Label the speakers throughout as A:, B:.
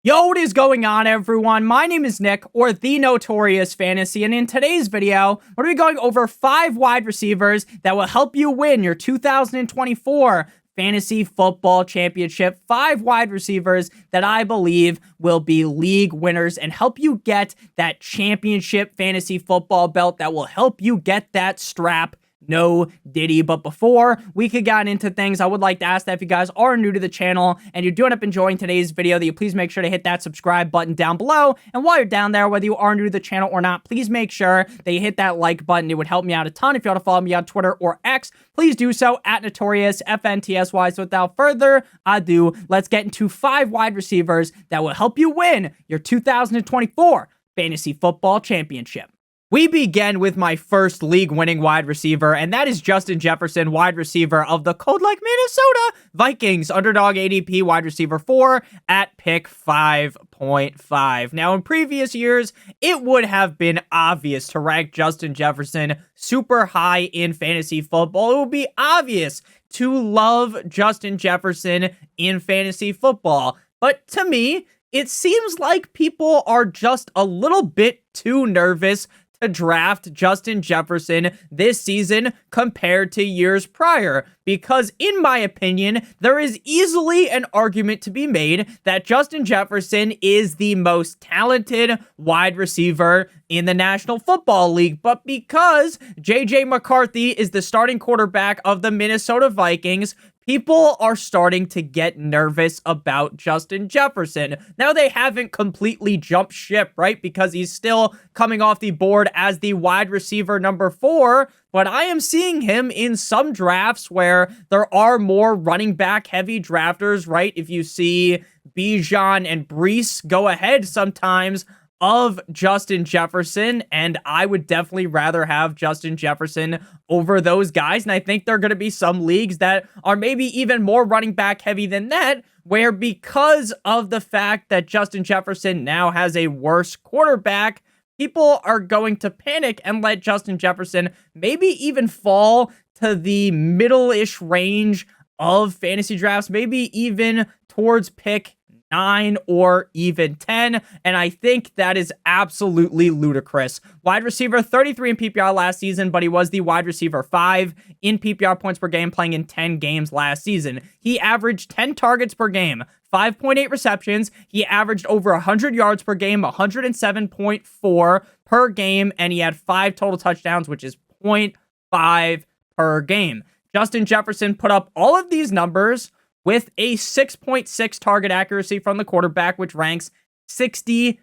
A: Yo, what is going on, everyone? My name is Nick, or the Notorious Fantasy, and in today's video, we're going to be going over 5 wide receivers that will help you win your 2024 Fantasy Football Championship. 5 wide receivers that I believe will be league winners and help you get that championship fantasy football belt that will help you get that strap. No Diddy. But before we could get into things, I would like to ask that if you guys are new to the channel and you do end up enjoying today's video, that you please make sure to hit that subscribe button down below. And while you're down there, whether you are new to the channel or not, please make sure that you hit that like button. It would help me out a ton. If you want to follow me on Twitter or X, please do so at NotoriousFantasy. So without further ado, let's get into 5 wide receivers that will help you win your 2024 Fantasy Football Championship. We begin with my first league-winning wide receiver, and that is Justin Jefferson, wide receiver of the Cold Lake, Minnesota Vikings. Underdog ADP wide receiver 4 at pick 5.5. Now, in previous years, it would have been obvious to rank Justin Jefferson super high in fantasy football. It would be obvious to love Justin Jefferson in fantasy football. But to me, it seems like people are just a little bit too nervous to draft Justin Jefferson this season compared to years prior, because in my opinion, there is easily an argument to be made that Justin Jefferson is the most talented wide receiver in the National Football League. But because JJ McCarthy is the starting quarterback of the Minnesota Vikings, people are starting to get nervous about Justin Jefferson. Now, they haven't completely jumped ship, right? Because he's still coming off the board as the wide receiver number 4. But I am seeing him in some drafts where there are more running back heavy drafters, right? If you see Bijan and Breece go ahead sometimes of Justin Jefferson, and I would definitely rather have Justin Jefferson over those guys. And I think there are going to be some leagues that are maybe even more running back heavy than that, where because of the fact that Justin Jefferson now has a worse quarterback, people are going to panic and let Justin Jefferson maybe even fall to the middle-ish range of fantasy drafts, maybe even towards pick 9 or even 10, and I think that is absolutely ludicrous. Wide receiver 33 in PPR last season, but he was the wide receiver 5 in PPR points per game, playing in 10 games last season. He averaged 10 targets per game, 5.8 receptions. He averaged over 100 yards per game, 107.4 per game, and he had 5 total touchdowns, which is 0.5 per game. Justin Jefferson put up all of these numbers with a 6.6 target accuracy from the quarterback, which ranks 69th.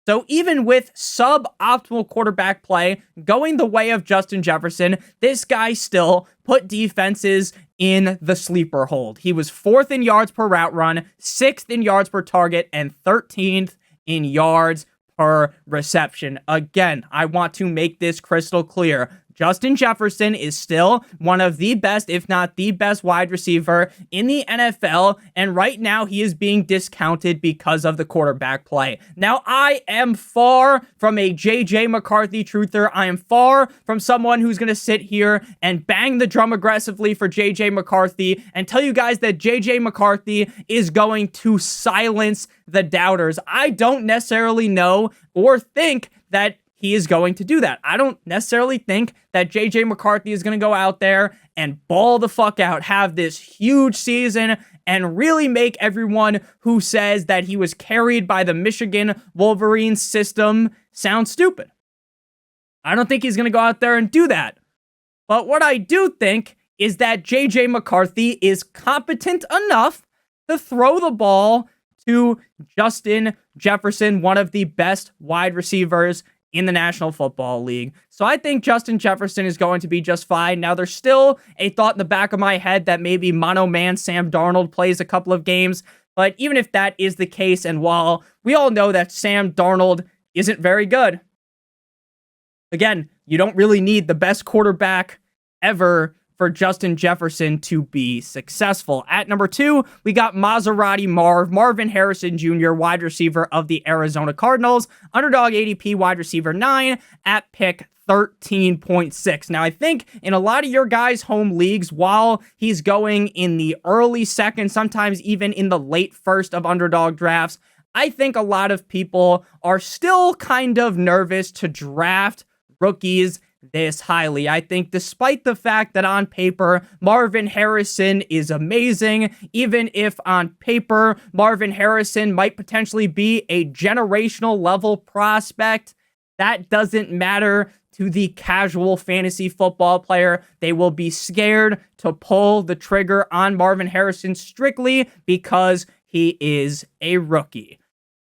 A: So even with suboptimal quarterback play going the way of Justin Jefferson, this guy still put defenses in the sleeper hold. He was 4th in yards per route run, 6th in yards per target, and 13th in yards per reception. Again, I want to make this crystal clear. Justin Jefferson is still one of the best, if not the best, wide receiver in the NFL, and right now he is being discounted because of the quarterback play. Now, I am far from a JJ McCarthy truther. I am far from someone who's going to sit here and bang the drum aggressively for JJ McCarthy and tell you guys that JJ McCarthy is going to silence the doubters. I don't necessarily know or think that he is going to do that. I don't necessarily think that JJ McCarthy is going to go out there and ball the fuck out, have this huge season, and really make everyone who says that he was carried by the Michigan Wolverines system sound stupid. I don't think he's going to go out there and do that. But what I do think is that JJ McCarthy is competent enough to throw the ball to Justin Jefferson, one of the best wide receivers in the National Football League. So I think Justin Jefferson is going to be just fine. Now, there's still a thought in the back of my head that maybe mono man Sam Darnold plays a couple of games. But even if that is the case, and while we all know that Sam Darnold isn't very good, again, you don't really need the best quarterback ever for Justin Jefferson to be successful. At number 2, we got Maserati Marvin Harrison Jr., wide receiver of the Arizona Cardinals. Underdog ADP wide receiver 9 at pick 13.6. Now, I think in a lot of your guys' home leagues, while he's going in the early second, sometimes even in the late first of underdog drafts, I think a lot of people are still kind of nervous to draft rookies this highly. I think despite the fact that on paper, Marvin Harrison is amazing, even if on paper, Marvin Harrison might potentially be a generational level prospect, that doesn't matter to the casual fantasy football player. They will be scared to pull the trigger on Marvin Harrison strictly because he is a rookie.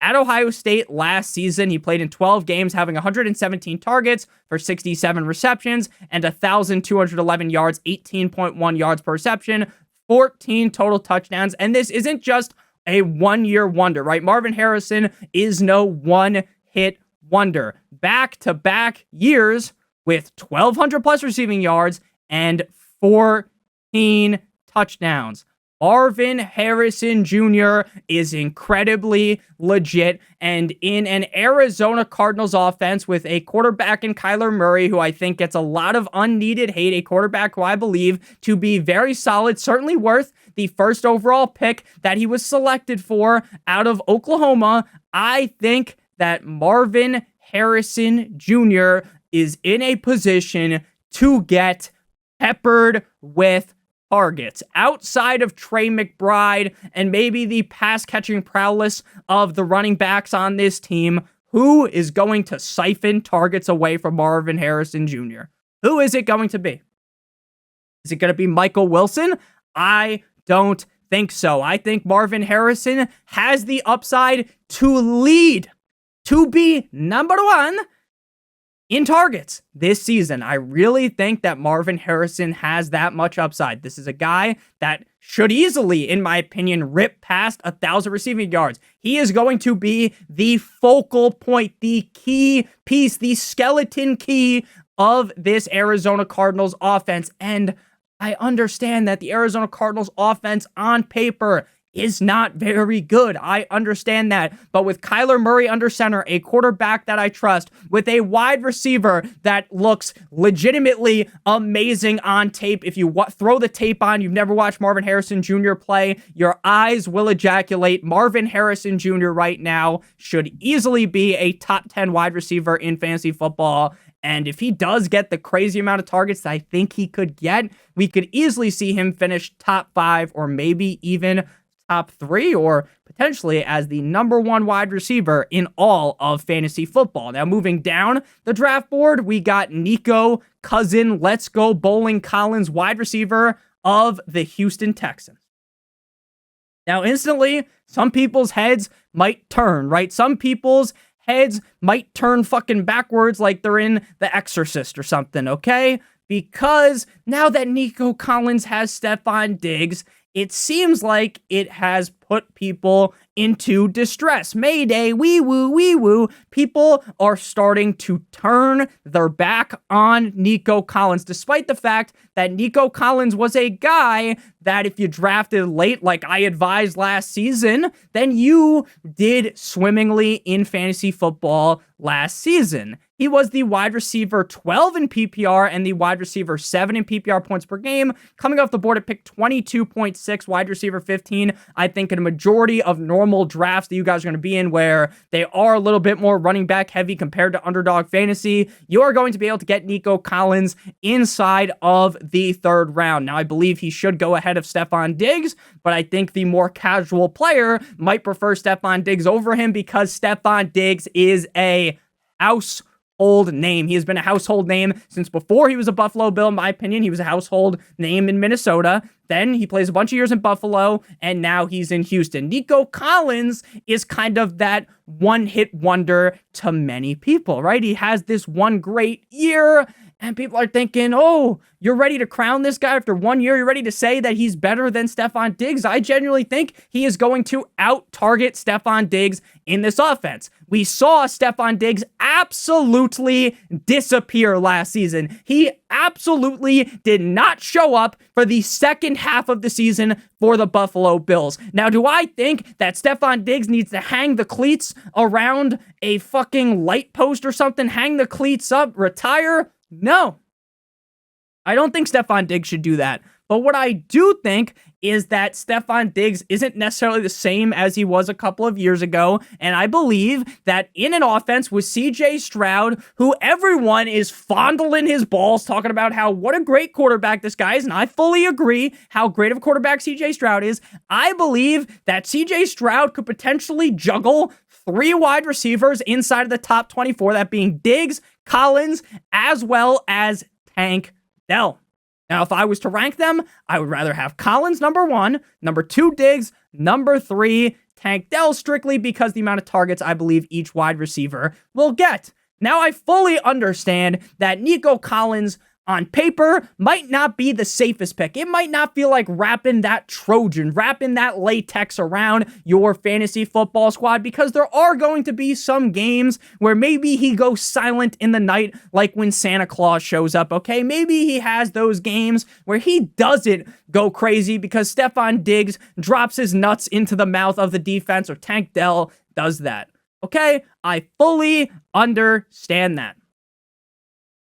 A: At Ohio State last season, he played in 12 games, having 117 targets for 67 receptions and 1,211 yards, 18.1 yards per reception, 14 total touchdowns. And this isn't just a one-year wonder, right? Marvin Harrison is no one-hit wonder. Back-to-back years with 1,200 plus receiving yards and 14 touchdowns. Marvin Harrison Jr. is incredibly legit, and in an Arizona Cardinals offense with a quarterback in Kyler Murray, who I think gets a lot of unneeded hate, a quarterback who I believe to be very solid, certainly worth the first overall pick that he was selected for out of Oklahoma, I think that Marvin Harrison Jr. is in a position to get peppered with targets. Outside of Trey McBride and maybe the pass-catching prowess of the running backs on this team, who is going to siphon targets away from Marvin Harrison Jr.? Who is it going to be? Is it going to be Michael Wilson? I don't think so. I think Marvin Harrison has the upside to lead, to be number one in targets this season. I really think that Marvin Harrison has that much upside. This is a guy that should easily, in my opinion, rip past 1,000 receiving yards. He is going to be the focal point, the key piece, the skeleton key of this Arizona Cardinals offense. And I understand that the Arizona Cardinals offense on paper is not very good. I understand that. But with Kyler Murray under center, a quarterback that I trust, with a wide receiver that looks legitimately amazing on tape. If you throw the tape on, you've never watched Marvin Harrison Jr. play, your eyes will ejaculate. Marvin Harrison Jr. right now should easily be a top 10 wide receiver in fantasy football. And if he does get the crazy amount of targets that I think he could get, we could easily see him finish top 5 or maybe even top 3, or potentially as the number 1 wide receiver in all of fantasy football. Now, moving down the draft board, we got Nico, cousin, let's go Bowling Collins, wide receiver of the Houston Texans. Now, instantly, some people's heads might turn, right? Some people's heads might turn fucking backwards like they're in The Exorcist or something, okay? Because now that Nico Collins has Stephon Diggs, it seems like it has put people into distress. Mayday, wee woo. People are starting to turn their back on Nico Collins, despite the fact that Nico Collins was a guy that if you drafted late, like I advised last season, then you did swimmingly in fantasy football last season. He was the wide receiver 12 in PPR and the wide receiver 7 in PPR points per game. Coming off the board at pick 22.6, wide receiver 15. I think in a majority of normal drafts that you guys are going to be in where they are a little bit more running back heavy compared to underdog fantasy, you are going to be able to get Nico Collins inside of the 3rd round. Now, I believe he should go ahead of Stephon Diggs, but I think the more casual player might prefer Stephon Diggs over him because Stephon Diggs is a household name. He has been a household name since before he was a Buffalo Bill, in my opinion. He was a household name in Minnesota. Then he plays a bunch of years in Buffalo, and now he's in Houston. Nico Collins is kind of that one-hit wonder to many people, right? He has this one great year, and people are thinking, oh, you're ready to crown this guy after 1 year? You're ready to say that he's better than Stephon Diggs? I genuinely think he is going to out-target Stephon Diggs in this offense. We saw Stephon Diggs absolutely disappear last season. He absolutely did not show up for the second half of the season for the Buffalo Bills. Now, do I think that Stephon Diggs needs to hang the cleats around a fucking light post or something? Hang the cleats up, retire? No. I don't think Stephon Diggs should do that. But what I do think is that Stefon Diggs isn't necessarily the same as he was a couple of years ago. And I believe that in an offense with CJ Stroud, who everyone is fondling his balls, talking about how what a great quarterback this guy is, and I fully agree how great of a quarterback CJ Stroud is, I believe that CJ Stroud could potentially juggle 3 wide receivers inside of the top 24, that being Diggs, Collins, as well as Tank Dell. Now, if I was to rank them, I would rather have Collins number 1, number 2 Diggs, number 3 Tank Dell, strictly because the amount of targets I believe each wide receiver will get. Now, I fully understand that Nico Collins on paper might not be the safest pick. It might not feel like wrapping that Trojan, wrapping that latex around your fantasy football squad, because there are going to be some games where maybe he goes silent in the night, like when Santa Claus shows up, okay? Maybe he has those games where he doesn't go crazy because Stefon Diggs drops his nuts into the mouth of the defense, or Tank Dell does that, okay? I fully understand that.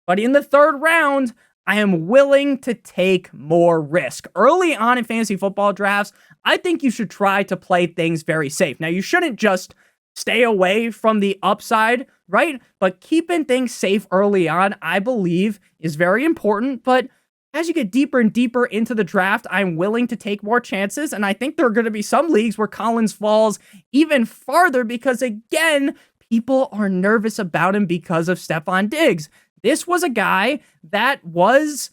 A: But in the 3rd round, I am willing to take more risk. Early on in fantasy football drafts, I think you should try to play things very safe. Now, you shouldn't just stay away from the upside, right? But keeping things safe early on, I believe, is very important. But as you get deeper and deeper into the draft, I'm willing to take more chances. And I think there are going to be some leagues where Collins falls even farther because, again, people are nervous about him because of Stefon Diggs. This was a guy that was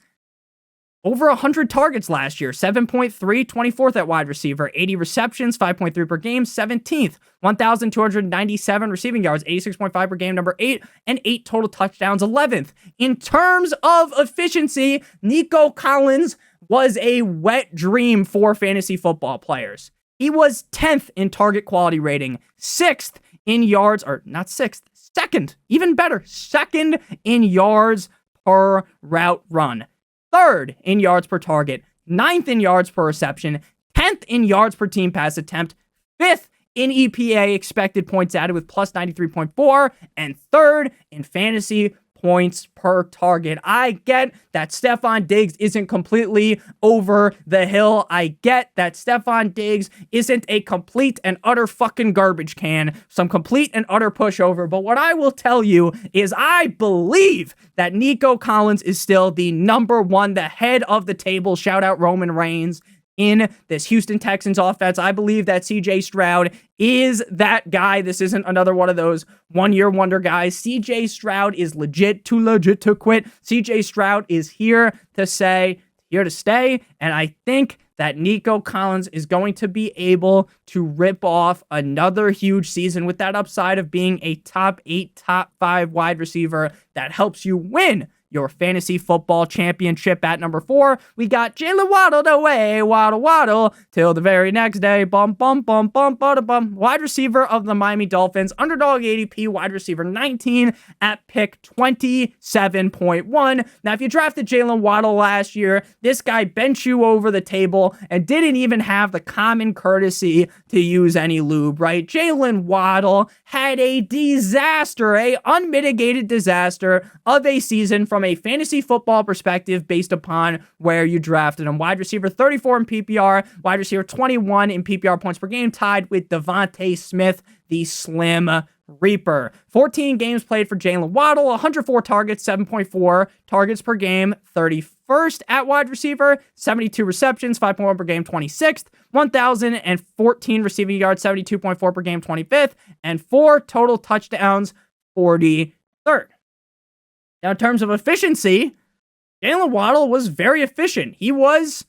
A: over 100 targets last year, 7.3, 24th at wide receiver, 80 receptions, 5.3 per game, 17th, 1,297 receiving yards, 86.5 per game, number 8, and 8 total touchdowns, 11th. In terms of efficiency, Nico Collins was a wet dream for fantasy football players. He was 10th in target quality rating, 6th in yards, or not 6th, second, even better, 2nd in yards per route run, 3rd in yards per target, 9th in yards per reception, 10th in yards per team pass attempt, 5th in EPA expected points added with plus 93.4, and 3rd in fantasy points per target. I get that Stefon Diggs isn't completely over the hill. I get that Stefon Diggs isn't a complete and utter fucking garbage can, some complete and utter pushover. But what I will tell you is I believe that Nico Collins is still the number 1, the head of the table. Shout out Roman Reigns. In this Houston Texans offense, I believe that CJ Stroud is that guy. This isn't another one of those one-year wonder guys. CJ Stroud is too legit to quit. CJ Stroud is here to stay, and I think that Nico Collins is going to be able to rip off another huge season with that upside of being a top 8, top 5 wide receiver that helps you win your fantasy football championship. At number 4, we got Jaylen Waddle away, waddle, till the very next day. Bum, bum, bum, bum, bum, bum. Wide receiver of the Miami Dolphins, underdog ADP, wide receiver 19 at pick 27.1. Now, if you drafted Jaylen Waddle last year, this guy bent you over the table and didn't even have the common courtesy to use any lube, right? Jaylen Waddle had a disaster, a unmitigated disaster of a season from a fantasy football perspective based upon where you drafted him. Wide receiver 34 in PPR, wide receiver 21 in PPR points per game, tied with Devontae Smith, the Slim Reaper. 14 games played for Jaylen Waddle, 104 targets, 7.4 targets per game, 31st at wide receiver, 72 receptions, 5.1 per game, 26th, 1,014 receiving yards, 72.4 per game, 25th, and 4 total touchdowns, 43rd. Now, in terms of efficiency, Jaylen Waddle was very efficient. He was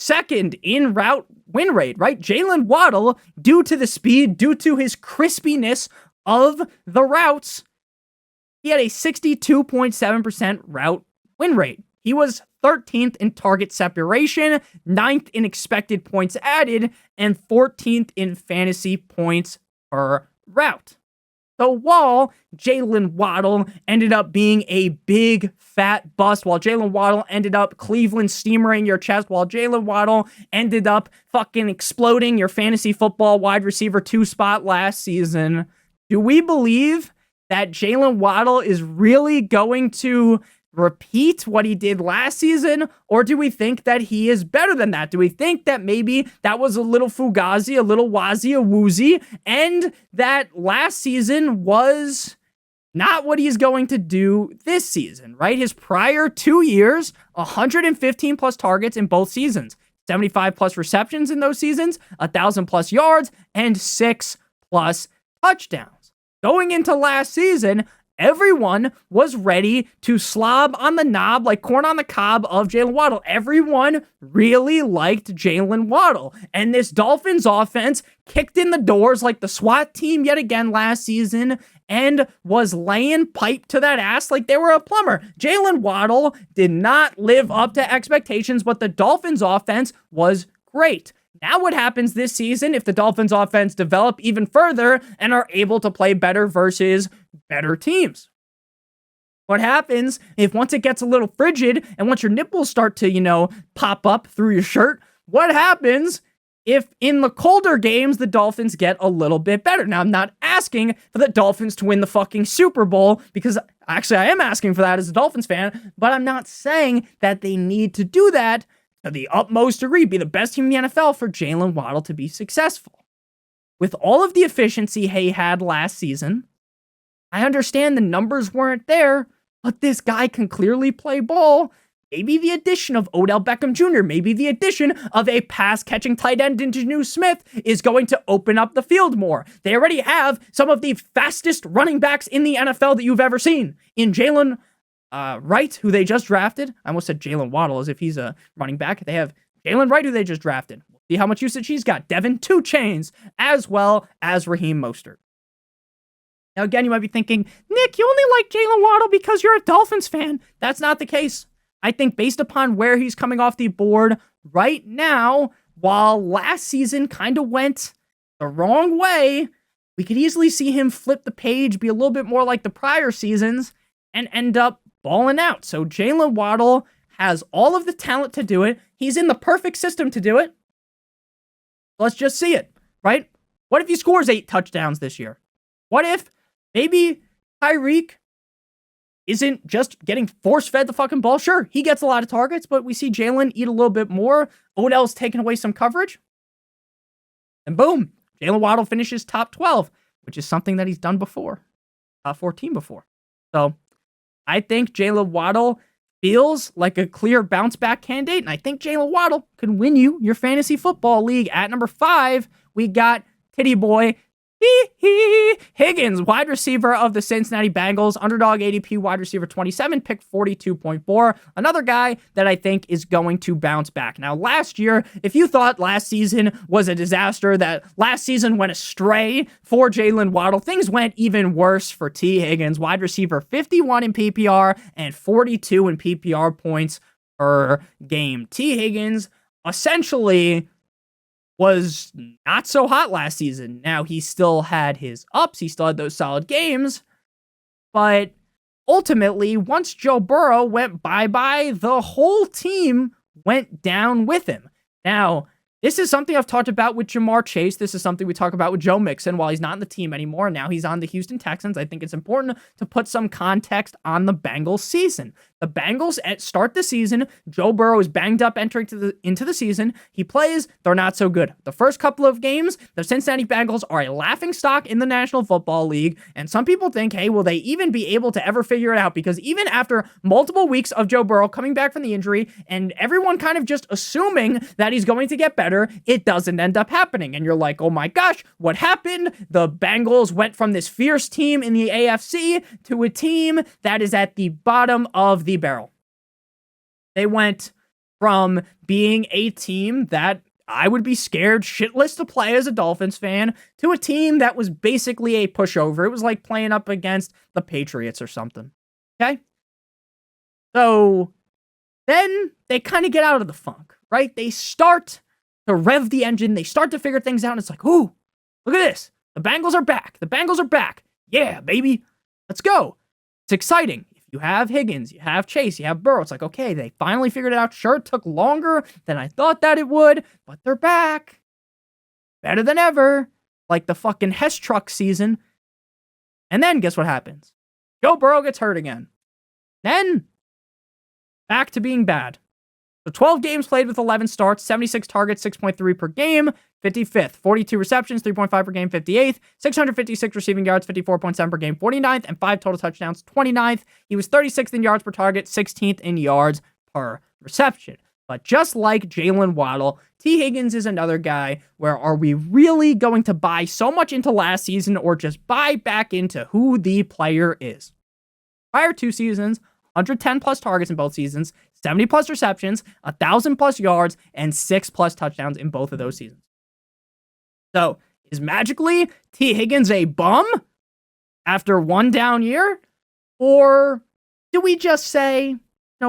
A: 2nd in route win rate, right? Jaylen Waddle, due to the speed, due to his crispiness of the routes, he had a 62.7% route win rate. He was 13th in target separation, 9th in expected points added, and 14th in fantasy points per route. So while Jaylen Waddle ended up being a big fat bust, while Jaylen Waddle ended up Cleveland steamering your chest, while Jaylen Waddle ended up fucking exploding your fantasy football wide receiver 2 spot last season, do we believe that Jaylen Waddle is really going to repeat what he did last season, or do we think that he is better than that? Do we think that maybe that was a little fugazi, a little wazy, a woozy, and that last season was not what he's going to do this season, right? His prior 2 years, 115 plus targets in both seasons, 75 plus receptions in those seasons, 1,000 plus yards, and 6 plus touchdowns. Going into last season, everyone was ready to slob on the knob like corn on the cob of Jaylen Waddle. Everyone really liked Jaylen Waddle. And this Dolphins offense kicked in the doors like the SWAT team yet again last season and was laying pipe to that ass like they were a plumber. Jaylen Waddle did not live up to expectations, but the Dolphins offense was great. Now what happens this season if the Dolphins offense develop even further and are able to play better versus better teams? What happens if once it gets a little frigid and once your nipples start to, pop up through your shirt, what happens if in the colder games the Dolphins get a little bit better? Now, I'm not asking for the Dolphins to win the fucking Super Bowl, because actually I am asking for that as a Dolphins fan, but I'm not saying that they need to do that to the utmost degree, be the best team in the NFL for Jaylen Waddle to be successful. With all of the efficiency he had last season, I understand the numbers weren't there, but this guy can clearly play ball. Maybe the addition of Odell Beckham Jr., maybe the addition of a pass-catching tight end in Geno Smith is going to open up the field more. They already have some of the fastest running backs in the NFL that you've ever seen in Jaylen Wright, who they just drafted. I almost said Jaylen Waddle as if he's a running back. They have Jaylen Wright, who they just drafted. See how much usage he's got. Devin 2 Chains, as well as Raheem Mostert. Now, again, you might be thinking, Nick, you only like Jaylen Waddle because you're a Dolphins fan. That's not the case. I think based upon where he's coming off the board right now, while last season kind of went the wrong way, we could easily see him flip the page, be a little bit more like the prior seasons, and end up balling out. So Jaylen Waddle has all of the talent to do it. He's in the perfect system to do it. Let's just see it, right? What if he scores 8 touchdowns this year? What if maybe Tyreek isn't just getting force-fed the fucking ball? Sure, he gets a lot of targets, but we see Jaylen eat a little bit more. Odell's taking away some coverage. And boom, Jaylen Waddle finishes top 12, which is something that he's done before. Top 14 before. So I think Jaylen Waddle feels like a clear bounce-back candidate, and I think Jaylen Waddle could win you your fantasy football league. At number 5, we got Titty Boy Higgins, wide receiver of the Cincinnati Bengals, underdog ADP, wide receiver 27, pick 42.4. Another guy that I think is going to bounce back. Now, last year, if you thought last season was a disaster, that last season went astray for Jaylen Waddle, things went even worse for T. Higgins, wide receiver 51 in PPR and 42 in PPR points per game. T. Higgins essentially was not so hot last season. Now, he still had his ups. He still had those solid games. But ultimately, once Joe Burrow went bye-bye, the whole team went down with him. Now, this is something I've talked about with Jamar Chase. This is something we talk about with Joe Mixon while he's not on the team anymore. Now he's on the Houston Texans. I think it's important to put some context on the Bengals season. The Bengals start the season. Joe Burrow is banged up entering into the season. He plays. They're not so good. The first couple of games, the Cincinnati Bengals are a laughingstock in the National Football League. And some people think, hey, will they even be able to ever figure it out? Because even after multiple weeks of Joe Burrow coming back from the injury and everyone kind of just assuming that he's going to get better, it doesn't end up happening. And you're like, oh my gosh, what happened? The Bengals went from this fierce team in the AFC to a team that is at the bottom of the barrel. They went from being a team that I would be scared shitless to play as a Dolphins fan to a team that was basically a pushover. It was like playing up against the Patriots or something. Okay? So then they kind of get out of the funk, right? They start to rev the engine. They start to figure things out. And it's like, ooh, look at this. The Bengals are back. The Bengals are back. Yeah, baby. Let's go. It's exciting. If you have Higgins, you have Chase, you have Burrow, it's like, okay, they finally figured it out. Sure, it took longer than I thought that it would, but they're back. Better than ever. Like the fucking Hess truck season. And then guess what happens? Joe Burrow gets hurt again. Then back to being bad. So 12 games played with 11 starts, 76 targets, 6.3 per game, 55th, 42 receptions, 3.5 per game, 58th, 656 receiving yards, 54.7 per game, 49th, and 5 total touchdowns, 29th. He was 36th in yards per target, 16th in yards per reception. But just like Jaylen Waddle, T. Higgins is another guy where are we really going to buy so much into last season or just buy back into who the player is? Prior 2 seasons, 110 plus targets in both seasons, 70 plus receptions, 1,000 plus yards, and 6 plus touchdowns in both of those seasons. So, is magically T. Higgins a bum after one down year? Or do we just say,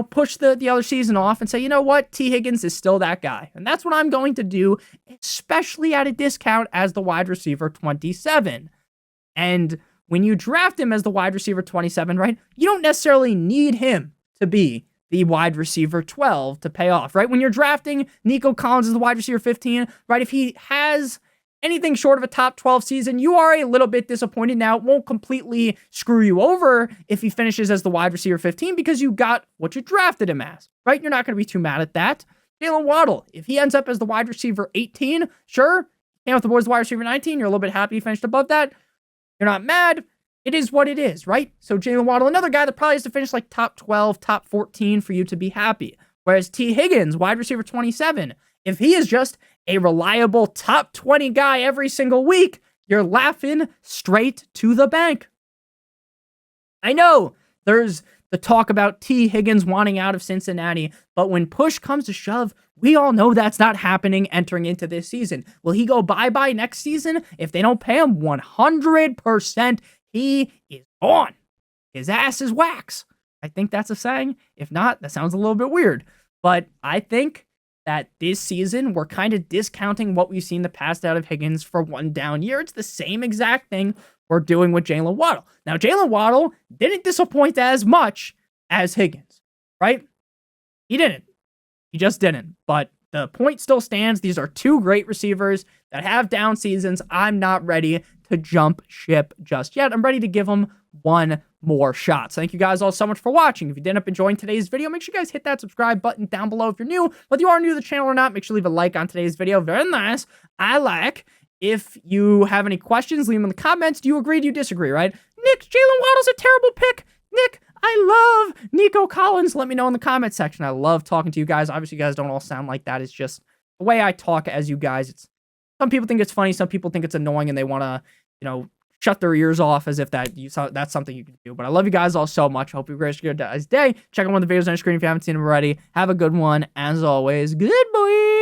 A: push the other season off and say, you know what, T. Higgins is still that guy? And that's what I'm going to do, especially at a discount as the wide receiver 27. And when you draft him as the wide receiver 27, right, you don't necessarily need him to be the wide receiver 12 to pay off, right? When you're drafting Nico Collins as the wide receiver 15, right, if he has anything short of a top 12 season, you are a little bit disappointed. Now, it won't completely screw you over if he finishes as the wide receiver 15 because you got what you drafted him as, right? You're not going to be too mad at that. Jaylen Waddle, if he ends up as the wide receiver 18, sure, came with the boys the wide receiver 19, you're a little bit happy he finished above that. You're not mad. It is what it is, right? So Jaylen Waddle, another guy that probably has to finish like top 12, top 14 for you to be happy. Whereas T. Higgins, wide receiver 27, if he is just a reliable top 20 guy every single week, you're laughing straight to the bank. I know there's the talk about T. Higgins wanting out of Cincinnati, but when push comes to shove, we all know that's not happening entering into this season. Will he go bye-bye next season? If they don't pay him 100%, he is gone. His ass is wax. I think that's a saying. If not, that sounds a little bit weird. But I think that this season, we're kind of discounting what we've seen the past out of Higgins for one down year. It's the same exact thing we're doing with Jaylen Waddle. Now, Jaylen Waddle didn't disappoint as much as Higgins, right? He didn't. He just didn't. But the point still stands. These are two great receivers that have down seasons. I'm not ready to jump ship just yet. I'm ready to give them one more shot. So thank you guys all so much for watching. If you did end up enjoying today's video, make sure you guys hit that subscribe button down below if you're new. Whether you are new to the channel or not, make sure to leave a like on today's video. Very nice. I like. If you have any questions, leave them in the comments. Do you agree? Do you disagree, right? Nick, Jaylen Waddle's a terrible pick. Nick, I love Nico Collins. Let me know in the comment section. I love talking to you guys. Obviously, you guys don't all sound like that. It's just the way I talk as you guys. It's some people think it's funny. Some people think it's annoying and they want to, shut their ears off as if that's something you can do. But I love you guys all so much. I hope you guys have a good day. Check out one of the videos on your screen if you haven't seen them already. Have a good one. As always, good boy.